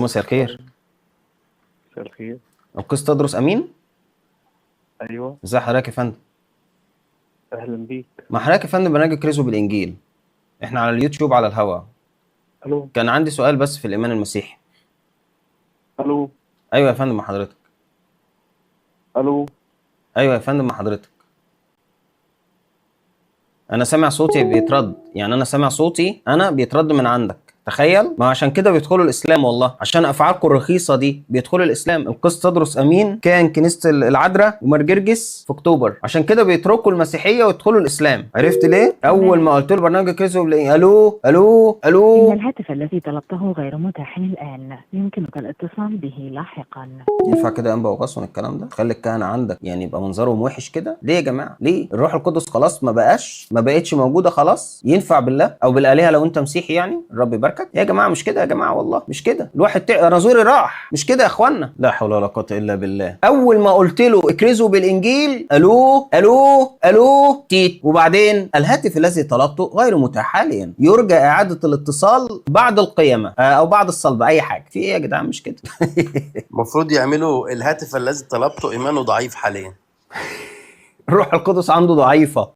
الو، مساء الخير. مساء الخير. القس تدرس امين. ايوه، ازي حضرتك يا فندم؟ اهلا بيك. مع حضرتك يا فندم برنامج كريزو بالانجيل. احنا على اليوتيوب على الهوا. الو كان عندي سؤال بس في الايمان المسيحي. الو ايوه يا فندم مع حضرتك. الو ايوه يا فندم مع حضرتك. انا سامع صوتي بيترد، يعني انا سامع صوتي انا بيترد من عندك. تخيل، ما عشان كده بيدخلوا الاسلام والله، عشان افعالكم الرخيصه دي بيدخلوا الاسلام. القس تدرس امين كان كنيسه العذراء ومرجرجس في اكتوبر، عشان كده بيتركوا المسيحيه ويدخلوا الاسلام. عرفت ليه؟ اول ما قلت له برنامج كريزو الو الو إن الو. الهاتف الذي طلبته غير متاح الآن، يمكنك الاتصال به لاحقا. ينفع كده يا انبا وغصن الكلام ده؟ خلي الكهنه عندك يعني يبقى منظرهم وحش كده ليه يا جماعه؟ ليه؟ الروح القدس خلاص ما بقتش موجوده خلاص. ينفع بالله او بالالهه لو انت مسيحي، يعني الرب يباركك يا جماعه. مش كده يا جماعه، والله مش كده. الواحد رازوري راح، مش كده يا اخوانا. لا حول ولا قوه الا بالله. اول ما قلت له اكرزوا بالانجيل الو الو الو تيت، وبعدين الهاتف الذي طلبته غير متاح حاليا، يرجى اعاده الاتصال بعد القيامه او بعد الصلب، اي حاجه. في ايه يا جدعان؟ مش كده. المفروض يعملوا الهاتف الذي طلبته إيمانه ضعيف حاليا. الروح القدس عنده ضعيفة.